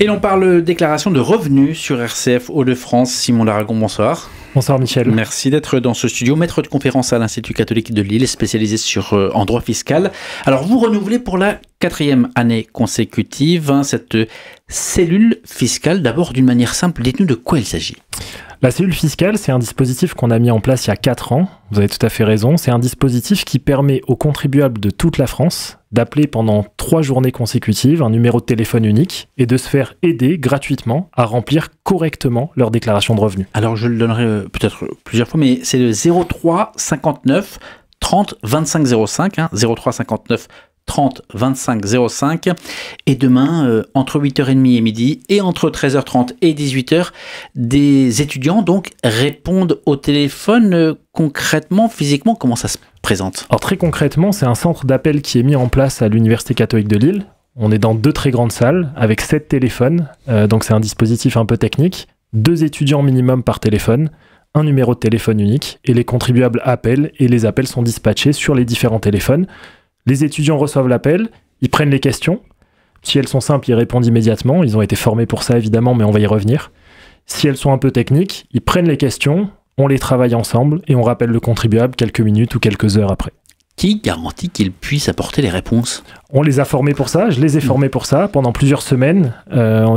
Et l'on parle déclaration de revenus sur RCF Hauts-de-France. Simon Laragon, bonsoir. Bonsoir Michel. Merci d'être dans ce studio. Maître de conférence à l'Institut catholique de Lille, spécialisé en droit fiscal. Alors vous renouvelez pour la 4e année consécutive cette cellule fiscale. D'abord, d'une manière simple, dites-nous de quoi il s'agit. La cellule fiscale, c'est un dispositif qu'on a mis en place il y a 4 ans. Vous avez tout à fait raison. C'est un dispositif qui permet aux contribuables de toute la France d'appeler pendant 3 journées consécutives un numéro de téléphone unique et de se faire aider gratuitement à remplir correctement leur déclaration de revenus. Alors je le donnerai peut-être plusieurs fois, mais c'est le 03 59 30 25 05, 03 59 30 25 05, et demain entre 8h30 et midi et entre 13h30 et 18h, des étudiants donc répondent au téléphone. Concrètement, physiquement, comment ça se présente? Alors très concrètement, c'est un centre d'appel qui est mis en place à l'Université catholique de Lille. On est dans 2 très grandes salles avec 7 téléphones, donc c'est un dispositif un peu technique, 2 étudiants minimum par téléphone, un numéro de téléphone unique, et les contribuables appellent et les appels sont dispatchés sur les différents téléphones. Les étudiants reçoivent l'appel, ils prennent les questions. Si elles sont simples, ils répondent immédiatement. Ils ont été formés pour ça, évidemment, mais on va y revenir. Si elles sont un peu techniques, ils prennent les questions, on les travaille ensemble et on rappelle le contribuable quelques minutes ou quelques heures après. Qui garantit qu'ils puissent apporter les réponses? On les a formés pour ça, je les ai formés pour ça pendant plusieurs semaines.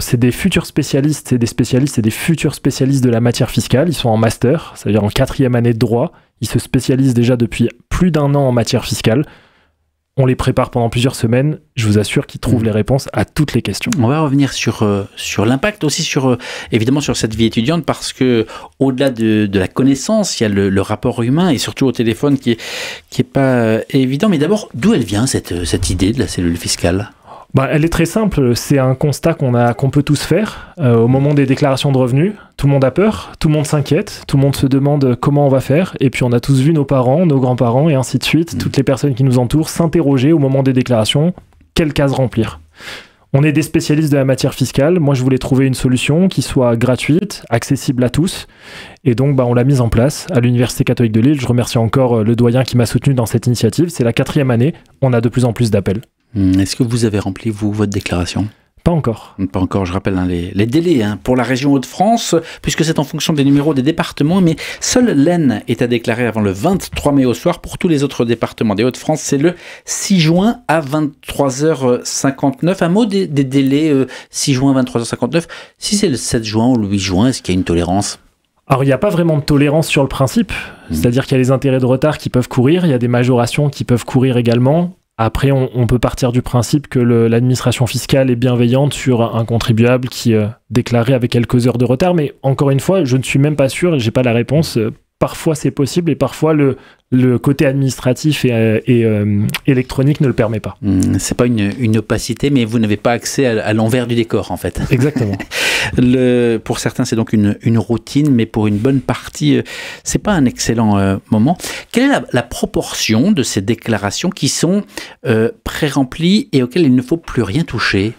C'est des futurs spécialistes, c'est des spécialistes et des futurs spécialistes de la matière fiscale. Ils sont en master, c'est-à-dire en 4e année de droit. Ils se spécialisent déjà depuis plus d'1 an en matière fiscale. On les prépare pendant plusieurs semaines. Je vous assure qu'ils trouvent les réponses à toutes les questions. On va revenir sur l'impact aussi, évidemment sur cette vie étudiante, parce que au-delà de la connaissance, il y a le rapport humain et surtout au téléphone qui est pas évident. Mais d'abord, d'où elle vient cette idée de la cellule fiscale? Elle est très simple, c'est un constat qu'on peut tous faire. Au moment des déclarations de revenus, tout le monde a peur, tout le monde s'inquiète, tout le monde se demande comment on va faire, et puis on a tous vu nos parents, nos grands-parents, et ainsi de suite, toutes les personnes qui nous entourent s'interroger au moment des déclarations, quelle case remplir. On est des spécialistes de la matière fiscale, moi je voulais trouver une solution qui soit gratuite, accessible à tous, et donc on l'a mise en place à l'Université catholique de Lille. Je remercie encore le doyen qui m'a soutenu dans cette initiative, c'est la 4e année, on a de plus en plus d'appels. Est-ce que vous avez rempli, vous, votre déclaration? Pas encore. Pas encore, je rappelle les délais pour la région Hauts-de-France, puisque c'est en fonction des numéros des départements, mais seule l'Aisne est à déclarer avant le 23 mai au soir. Pour tous les autres départements des Hauts-de-France, c'est le 6 juin à 23h59. Un mot des délais 6 juin à 23h59. Si c'est le 7 juin ou le 8 juin, est-ce qu'il y a une tolérance? Alors, il n'y a pas vraiment de tolérance sur le principe, c'est-à-dire qu'il y a les intérêts de retard qui peuvent courir, il y a des majorations qui peuvent courir également. Après, on peut partir du principe que l'administration fiscale est bienveillante sur un contribuable qui déclarait avec quelques heures de retard. Mais encore une fois, je ne suis même pas sûr, je n'ai pas la réponse. Parfois, c'est possible et parfois, le côté administratif et électronique ne le permet pas. C'est pas une opacité, mais vous n'avez pas accès à l'envers du décor, en fait. Exactement. Pour certains, c'est donc une routine, mais pour une bonne partie, c'est pas un excellent moment. Quelle est la proportion de ces déclarations qui sont pré-remplies et auxquelles il ne faut plus rien toucher?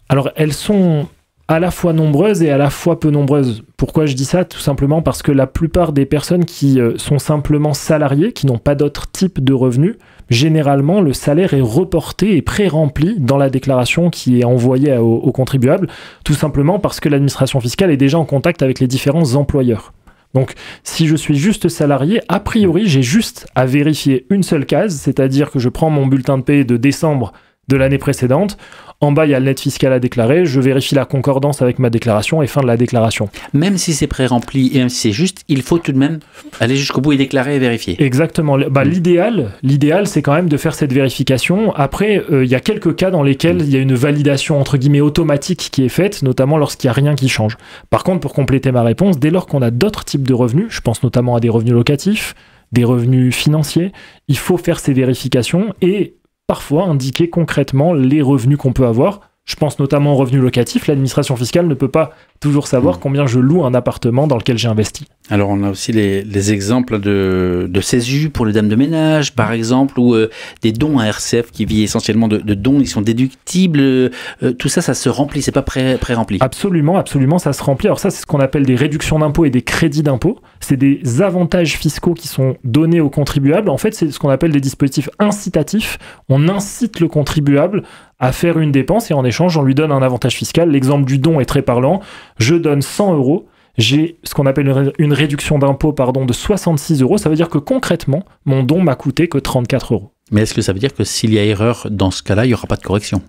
Alors, elles sont à la fois nombreuses et à la fois peu nombreuses. Pourquoi je dis ça? Tout simplement parce que la plupart des personnes qui sont simplement salariées, qui n'ont pas d'autre type de revenus, généralement, le salaire est reporté et pré-rempli dans la déclaration qui est envoyée aux contribuables, tout simplement parce que l'administration fiscale est déjà en contact avec les différents employeurs. Donc, si je suis juste salarié, a priori, j'ai juste à vérifier une seule case, c'est-à-dire que je prends mon bulletin de paie de décembre de l'année précédente. En bas, il y a le net fiscal à déclarer. Je vérifie la concordance avec ma déclaration et fin de la déclaration. Même si c'est pré-rempli et même si c'est juste, il faut tout de même aller jusqu'au bout et déclarer et vérifier. Exactement. L'idéal, c'est quand même de faire cette vérification. Après, il y a quelques cas dans lesquels il y a une validation entre guillemets automatique qui est faite, notamment lorsqu'il n'y a rien qui change. Par contre, pour compléter ma réponse, dès lors qu'on a d'autres types de revenus, je pense notamment à des revenus locatifs, des revenus financiers, il faut faire ces vérifications et parfois indiquer concrètement les revenus qu'on peut avoir. Je pense notamment aux revenus locatifs. L'administration fiscale ne peut pas toujours savoir combien je loue un appartement dans lequel j'ai investi. Alors, on a aussi les exemples de CESU pour les dames de ménage, par exemple, ou des dons à RCF qui vit essentiellement de dons, ils sont déductibles. Tout ça, ça se remplit, c'est pas pré-rempli. Absolument, ça se remplit. Alors ça, c'est ce qu'on appelle des réductions d'impôts et des crédits d'impôts. C'est des avantages fiscaux qui sont donnés aux contribuables. En fait, c'est ce qu'on appelle des dispositifs incitatifs. On incite le contribuable à faire une dépense et en échange, on lui donne un avantage fiscal. L'exemple du don est très parlant. Je donne 100 €. J'ai ce qu'on appelle une réduction d'impôt de 66 €. Ça veut dire que concrètement, mon don m'a coûté que 34 €. Mais est-ce que ça veut dire que s'il y a erreur dans ce cas-là, il n'y aura pas de correction?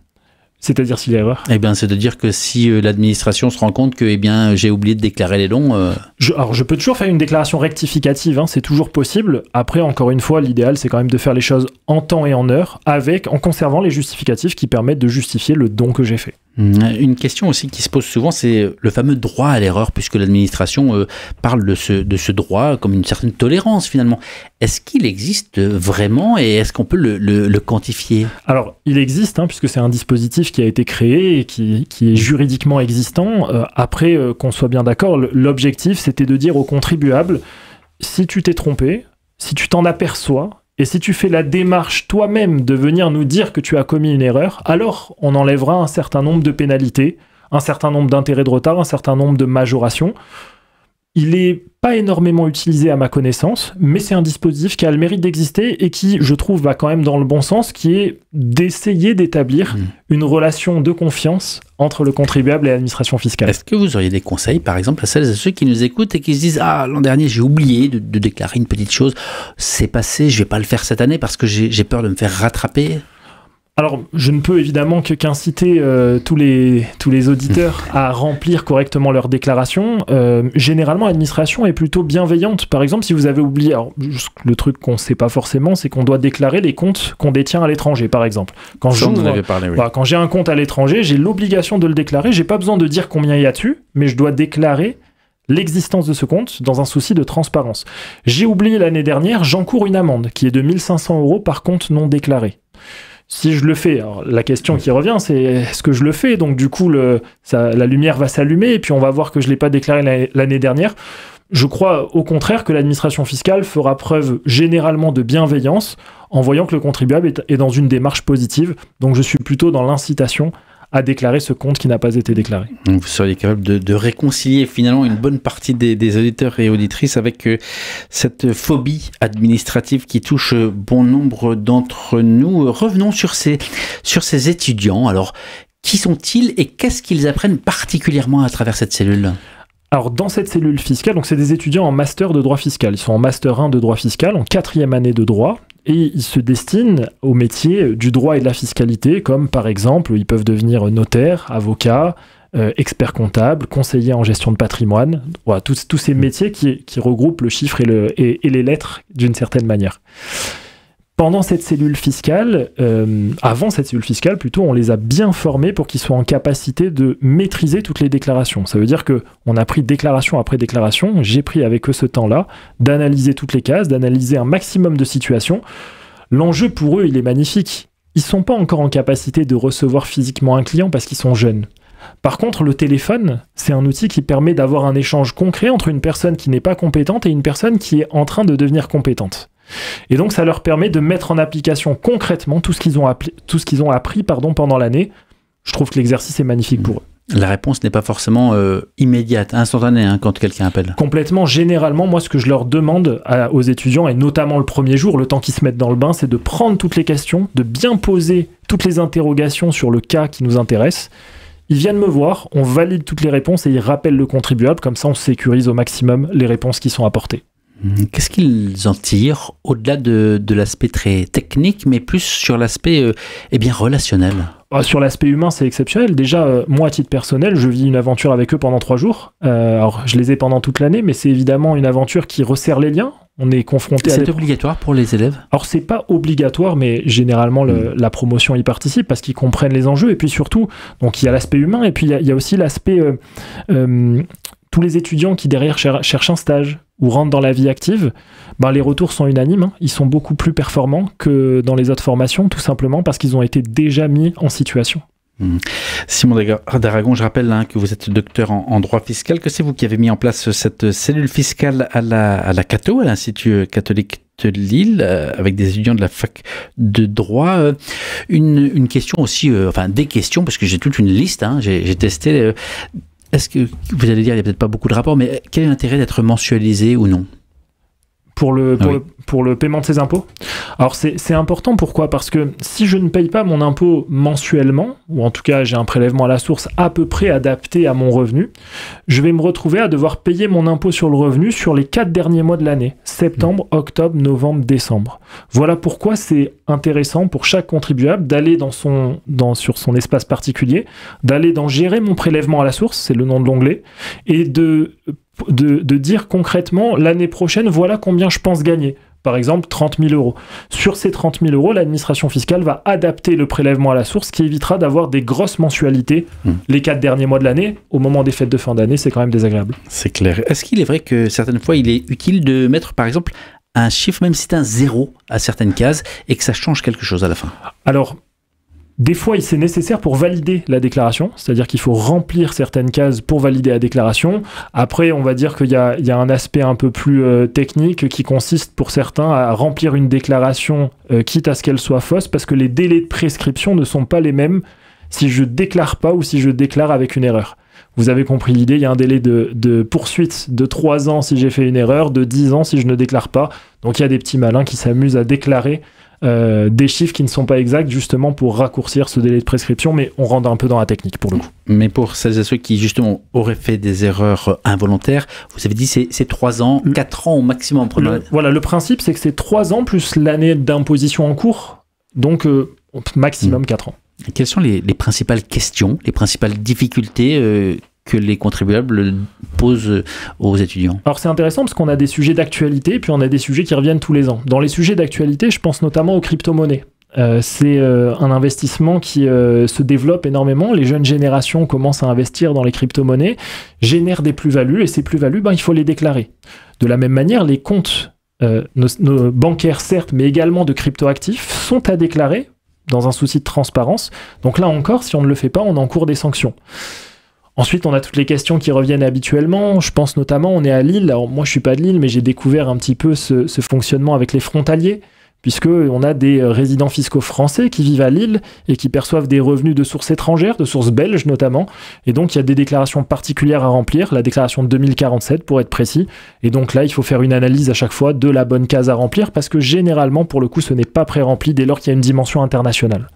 C'est-à-dire s'il y a erreur? Eh bien, c'est-à-dire que si l'administration se rend compte que j'ai oublié de déclarer les dons... Alors, je peux toujours faire une déclaration rectificative, c'est toujours possible. Après, encore une fois, l'idéal, c'est quand même de faire les choses en temps et en heure, en conservant les justificatifs qui permettent de justifier le don que j'ai fait. Une question aussi qui se pose souvent, c'est le fameux droit à l'erreur, puisque l'administration parle de ce droit comme une certaine tolérance finalement. Est-ce qu'il existe vraiment et est-ce qu'on peut le quantifier? Alors, il existe, puisque c'est un dispositif qui a été créé et qui est juridiquement existant. Après, qu'on soit bien d'accord, l'objectif, c'était de dire aux contribuables, si tu t'es trompé, si tu t'en aperçois, et si tu fais la démarche toi-même de venir nous dire que tu as commis une erreur, alors on enlèvera un certain nombre de pénalités, un certain nombre d'intérêts de retard, un certain nombre de majorations. Il n'est pas énormément utilisé à ma connaissance, mais c'est un dispositif qui a le mérite d'exister et qui, je trouve, va quand même dans le bon sens, qui est d'essayer d'établir une relation de confiance entre le contribuable et l'administration fiscale. Est-ce que vous auriez des conseils, par exemple, à celles et ceux qui nous écoutent et qui se disent « Ah, l'an dernier, j'ai oublié de déclarer une petite chose, c'est passé, je ne vais pas le faire cette année parce que j'ai peur de me faire rattraper ». Alors, je ne peux évidemment qu'inciter tous les auditeurs à remplir correctement leur déclaration. Généralement, l'administration est plutôt bienveillante. Par exemple, si vous avez oublié... Alors, le truc qu'on ne sait pas forcément, c'est qu'on doit déclarer les comptes qu'on détient à l'étranger, par exemple. Quand quand j'ai un compte à l'étranger, j'ai l'obligation de le déclarer. Je n'ai pas besoin de dire combien il y a dessus, mais je dois déclarer l'existence de ce compte dans un souci de transparence. J'ai oublié l'année dernière, j'encours une amende qui est de 1 500 € par compte non déclaré. Si je le fais, alors la question qui revient, c'est est-ce que je le fais? Donc du coup, la lumière va s'allumer et puis on va voir que je ne l'ai pas déclaré l'année dernière. Je crois au contraire que l'administration fiscale fera preuve généralement de bienveillance en voyant que le contribuable est dans une démarche positive. Donc je suis plutôt dans l'incitation à déclarer ce compte qui n'a pas été déclaré. Vous seriez capable de réconcilier finalement une bonne partie des auditeurs et auditrices avec cette phobie administrative qui touche bon nombre d'entre nous. Revenons sur ces étudiants. Alors, qui sont-ils et qu'est-ce qu'ils apprennent particulièrement à travers cette cellule ? Alors, dans cette cellule fiscale, donc c'est des étudiants en master de droit fiscal. Ils sont en master 1 de droit fiscal, en 4e année de droit. Et ils se destinent au métier du droit et de la fiscalité, comme par exemple, ils peuvent devenir notaire, avocat, expert comptable, conseiller en gestion de patrimoine. Voilà, tous ces métiers qui regroupent le chiffre et les lettres d'une certaine manière. Pendant cette cellule fiscale, avant cette cellule fiscale, plutôt, on les a bien formés pour qu'ils soient en capacité de maîtriser toutes les déclarations. Ça veut dire qu'on a pris déclaration après déclaration, j'ai pris avec eux ce temps-là, d'analyser toutes les cases, d'analyser un maximum de situations. L'enjeu pour eux, il est magnifique. Ils ne sont pas encore en capacité de recevoir physiquement un client parce qu'ils sont jeunes. Par contre, le téléphone, c'est un outil qui permet d'avoir un échange concret entre une personne qui n'est pas compétente et une personne qui est en train de devenir compétente. Et donc, ça leur permet de mettre en application concrètement tout ce qu'ils ont appris pendant l'année. Je trouve que l'exercice est magnifique pour eux. La réponse n'est pas forcément immédiate, instantanée quand quelqu'un appelle. Complètement. Généralement, moi, ce que je leur demande aux étudiants, et notamment le premier jour, le temps qu'ils se mettent dans le bain, c'est de prendre toutes les questions, de bien poser toutes les interrogations sur le cas qui nous intéresse. Ils viennent me voir, on valide toutes les réponses et ils rappellent le contribuable. Comme ça, on sécurise au maximum les réponses qui sont apportées. Qu'est-ce qu'ils en tirent au-delà de l'aspect très technique, mais plus sur l'aspect relationnel? Sur l'aspect humain, c'est exceptionnel. Déjà, moi, à titre personnel, je vis une aventure avec eux pendant 3 jours. Alors, je les ai pendant toute l'année, mais c'est évidemment une aventure qui resserre les liens. On est confronté à... C'est obligatoire pour les élèves? Alors, c'est pas obligatoire, mais généralement, la promotion y participe parce qu'ils comprennent les enjeux. Et puis surtout, donc il y a l'aspect humain et puis il y a aussi l'aspect... tous les étudiants qui derrière cherchent un stage ou rentrent dans la vie active, les retours sont unanimes. Ils sont beaucoup plus performants que dans les autres formations, tout simplement parce qu'ils ont été déjà mis en situation. Simon d'Aragon, je rappelle que vous êtes docteur en droit fiscal, que c'est vous qui avez mis en place cette cellule fiscale à la Cato, à l'Institut catholique de Lille, avec des étudiants de la fac de droit. Une question aussi, des questions, parce que j'ai toute une liste, j'ai testé... Est-ce que, vous allez dire, il n'y a peut-être pas beaucoup de rapports, mais quel est l'intérêt d'être mensualisé ou non? pour le paiement de ses impôts. Alors c'est important, pourquoi? Parce que si je ne paye pas mon impôt mensuellement, ou en tout cas j'ai un prélèvement à la source à peu près adapté à mon revenu, je vais me retrouver à devoir payer mon impôt sur le revenu sur les 4 derniers mois de l'année, septembre, octobre, novembre, décembre. Voilà pourquoi c'est intéressant pour chaque contribuable d'aller sur son espace particulier, d'aller dans gérer mon prélèvement à la source, c'est le nom de l'onglet, et de dire concrètement, l'année prochaine, voilà combien je pense gagner. Par exemple, 30 000 euros. Sur ces 30 000 euros, l'administration fiscale va adapter le prélèvement à la source, ce qui évitera d'avoir des grosses mensualités les 4 derniers mois de l'année. Au moment des fêtes de fin d'année, c'est quand même désagréable. C'est clair. Est-ce qu'il est vrai que certaines fois, il est utile de mettre, par exemple, un chiffre, même si c'est un 0 à certaines cases, et que ça change quelque chose à la fin? Alors, des fois, c'est nécessaire pour valider la déclaration, c'est-à-dire qu'il faut remplir certaines cases pour valider la déclaration. Après, on va dire qu'il y a un aspect un peu plus technique qui consiste pour certains à remplir une déclaration quitte à ce qu'elle soit fausse, parce que les délais de prescription ne sont pas les mêmes si je déclare pas ou si je déclare avec une erreur. Vous avez compris l'idée, il y a un délai de poursuite de 3 ans si j'ai fait une erreur, de 10 ans si je ne déclare pas. Donc il y a des petits malins qui s'amusent à déclarer des chiffres qui ne sont pas exacts justement pour raccourcir ce délai de prescription, mais on rentre un peu dans la technique pour le coup. Mais pour celles et ceux qui justement auraient fait des erreurs involontaires, vous avez dit c'est 3 ans, 4 ans au maximum. Voilà, le principe c'est que c'est 3 ans plus l'année d'imposition en cours, donc maximum 4 ans. Et quelles sont les principales questions, les principales difficultés que les contribuables posent aux étudiants? Alors c'est intéressant parce qu'on a des sujets d'actualité, puis on a des sujets qui reviennent tous les ans. Dans les sujets d'actualité, je pense notamment aux crypto-monnaies. C'est un investissement qui se développe énormément. Les jeunes générations commencent à investir dans les crypto-monnaies, génèrent des plus-values, et ces plus-values, il faut les déclarer. De la même manière, les comptes nos bancaires, certes, mais également de crypto-actifs, sont à déclarer dans un souci de transparence. Donc là encore, si on ne le fait pas, on encourt des sanctions. Ensuite, on a toutes les questions qui reviennent habituellement. Je pense notamment, on est à Lille. Alors moi, je suis pas de Lille, mais j'ai découvert un petit peu ce fonctionnement avec les frontaliers, puisqu'on a des résidents fiscaux français qui vivent à Lille et qui perçoivent des revenus de sources étrangères, de sources belges notamment. Et donc, il y a des déclarations particulières à remplir, la déclaration de 2047 pour être précis. Et donc là, il faut faire une analyse à chaque fois de la bonne case à remplir, parce que généralement, pour le coup, ce n'est pas pré-rempli dès lors qu'il y a une dimension internationale.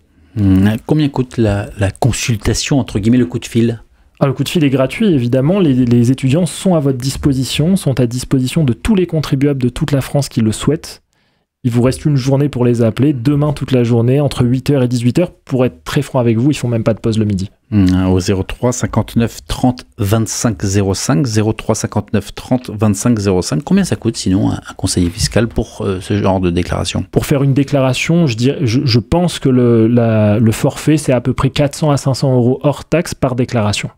Combien coûte la consultation, entre guillemets, le coup de fil ? Le coup de fil est gratuit, évidemment. Les étudiants sont à votre disposition, sont à disposition de tous les contribuables de toute la France qui le souhaitent. Il vous reste une journée pour les appeler, demain toute la journée, entre 8h et 18h. Pour être très franc avec vous, ils ne font même pas de pause le midi. Au 03 59 30 25 05, 03 59 30 25 05. Combien ça coûte sinon un conseiller fiscal pour ce genre de déclaration ? Pour faire une déclaration, je pense que le forfait, c'est à peu près 400 à 500 euros hors taxe par déclaration.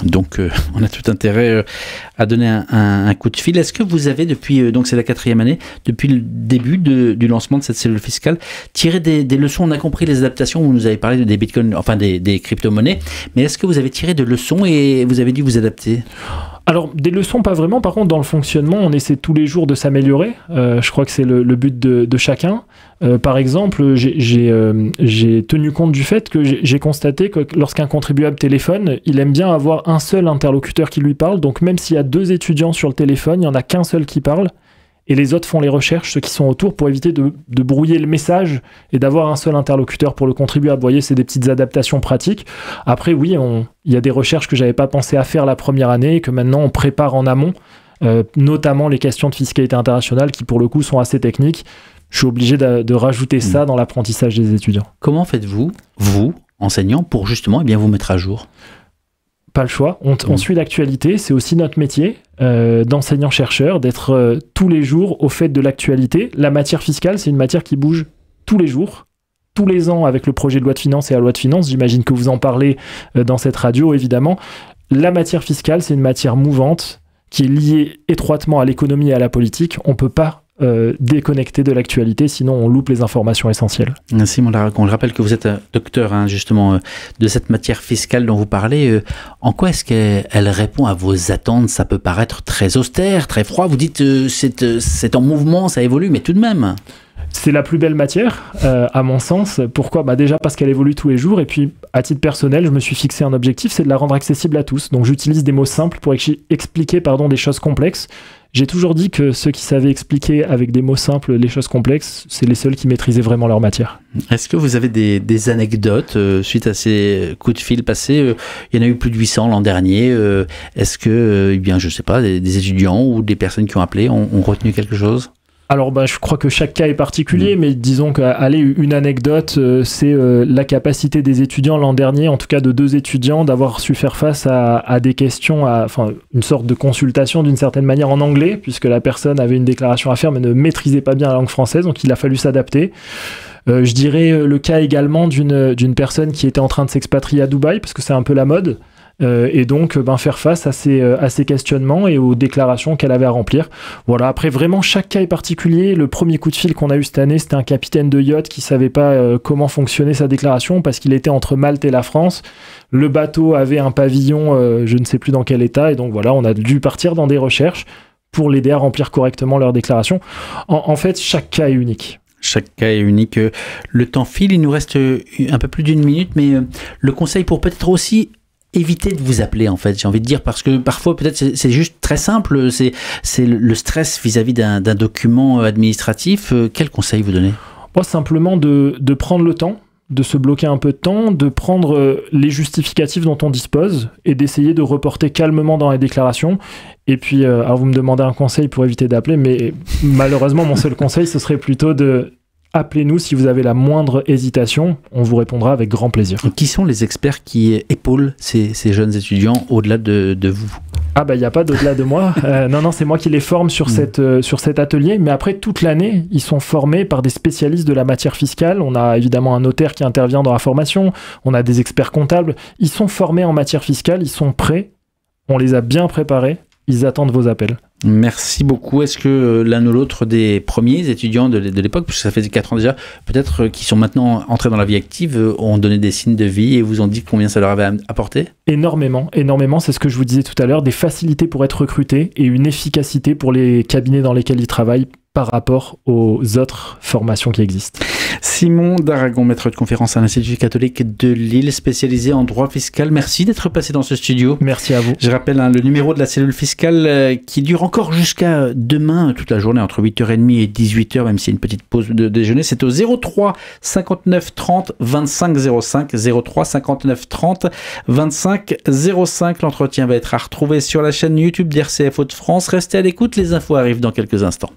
Donc on a tout intérêt à donner un coup de fil. Est-ce que vous avez depuis, donc c'est la 4e année, depuis le début du lancement de cette cellule fiscale, tiré des leçons? On a compris les adaptations, vous nous avez parlé des bitcoins, enfin des crypto-monnaies, mais est-ce que vous avez tiré des leçons et vous avez dû vous adapter ? Alors, des leçons, pas vraiment. Par contre, dans le fonctionnement, on essaie tous les jours de s'améliorer. Je crois que c'est le but de chacun. Par exemple, j'ai tenu compte du fait que j'ai constaté que lorsqu'un contribuable téléphone, il aime bien avoir un seul interlocuteur qui lui parle. Donc, même s'il y a 2 étudiants sur le téléphone, il n'y en a qu'un seul qui parle. Et les autres font les recherches, ceux qui sont autour, pour éviter de brouiller le message et d'avoir un seul interlocuteur pour le contribuable. Vous voyez, c'est des petites adaptations pratiques. Après, oui, il y a des recherches que j'avais pas pensé à faire la première année et que maintenant on prépare en amont, notamment les questions de fiscalité internationale qui, pour le coup, sont assez techniques. Je suis obligé de rajouter ça dans l'apprentissage des étudiants. Comment faites-vous, vous, enseignants, pour justement vous mettre à jour ? Pas le choix. On suit l'actualité. C'est aussi notre métier d'enseignant-chercheur, d'être tous les jours au fait de l'actualité. La matière fiscale, c'est une matière qui bouge tous les jours, tous les ans avec le projet de loi de finances et la loi de finances. J'imagine que vous en parlez dans cette radio, évidemment. La matière fiscale, c'est une matière mouvante qui est liée étroitement à l'économie et à la politique. On ne peut pas déconnecter de l'actualité, sinon on loupe les informations essentielles. Simon Laracon, je rappelle que vous êtes docteur justement de cette matière fiscale dont vous parlez. En quoi est-ce qu'elle répond à vos attentes ? Ça peut paraître très austère, très froid. Vous dites c'est en mouvement, ça évolue, mais tout de même. C'est la plus belle matière, à mon sens. Pourquoi ? Déjà parce qu'elle évolue tous les jours. Et puis, à titre personnel, je me suis fixé un objectif, c'est de la rendre accessible à tous. Donc, j'utilise des mots simples pour expliquer des choses complexes. J'ai toujours dit que ceux qui savaient expliquer avec des mots simples les choses complexes, c'est les seuls qui maîtrisaient vraiment leur matière. Est-ce que vous avez des anecdotes suite à ces coups de fil passés ? Il y en a eu plus de 800 l'an dernier. Est-ce que, je sais pas, des étudiants ou des personnes qui ont appelé ont retenu quelque chose ? Alors, je crois que chaque cas est particulier, mais disons une anecdote, c'est la capacité des étudiants l'an dernier, en tout cas de 2 étudiants, d'avoir su faire face à des questions, une sorte de consultation d'une certaine manière en anglais, puisque la personne avait une déclaration à faire mais ne maîtrisait pas bien la langue française, donc il a fallu s'adapter. Je dirais le cas également d'une personne qui était en train de s'expatrier à Dubaï, parce que c'est un peu la mode. Et donc faire face à ces questionnements et aux déclarations qu'elle avait à remplir. Voilà, après vraiment chaque cas est particulier. Le premier coup de fil qu'on a eu cette année, c'était un capitaine de yacht qui savait pas comment fonctionnait sa déclaration parce qu'il était entre Malte et la France. Le bateau avait un pavillon, je ne sais plus dans quel état, et donc voilà, on a dû partir dans des recherches pour l'aider à remplir correctement leur déclaration. En fait, chaque cas est unique. Chaque cas est unique. Le temps file, il nous reste un peu plus d'1 minute, mais le conseil pour peut-être aussi éviter de vous appeler, en fait, j'ai envie de dire, parce que parfois, peut-être, c'est juste très simple, c'est le stress vis-à-vis d'un document administratif. Quel conseil vous donnez ? Simplement de prendre le temps, de se bloquer un peu de temps, de prendre les justificatifs dont on dispose et d'essayer de reporter calmement dans la déclaration. Et puis, alors vous me demandez un conseil pour éviter d'appeler, mais malheureusement, mon seul conseil, ce serait plutôt de... Appelez-nous si vous avez la moindre hésitation, on vous répondra avec grand plaisir. Qui sont les experts qui épaulent ces jeunes étudiants au-delà de vous ? Il n'y a pas d'au-delà de moi. Non, c'est moi qui les forme sur cet atelier. Mais après, toute l'année, ils sont formés par des spécialistes de la matière fiscale. On a évidemment un notaire qui intervient dans la formation. On a des experts comptables. Ils sont formés en matière fiscale. Ils sont prêts. On les a bien préparés. Ils attendent vos appels. Merci beaucoup. Est-ce que l'un ou l'autre des premiers étudiants de l'époque, puisque ça fait 4 ans déjà, peut-être qui sont maintenant entrés dans la vie active, ont donné des signes de vie et vous ont dit combien ça leur avait apporté ? Énormément. C'est ce que je vous disais tout à l'heure, des facilités pour être recrutés et une efficacité pour les cabinets dans lesquels ils travaillent par rapport aux autres formations qui existent. Simon Daragon, maître de conférence à l'Institut catholique de Lille, spécialisé en droit fiscal. Merci d'être passé dans ce studio. Merci à vous. Je rappelle le numéro de la cellule fiscale qui dure encore jusqu'à demain, toute la journée, entre 8h30 et 18h, même s'il y a une petite pause de déjeuner. C'est au 03 59 30 25 05, 03 59 30 25 05. L'entretien va être à retrouver sur la chaîne YouTube d'RCF Hauts-de-France. Restez à l'écoute, les infos arrivent dans quelques instants.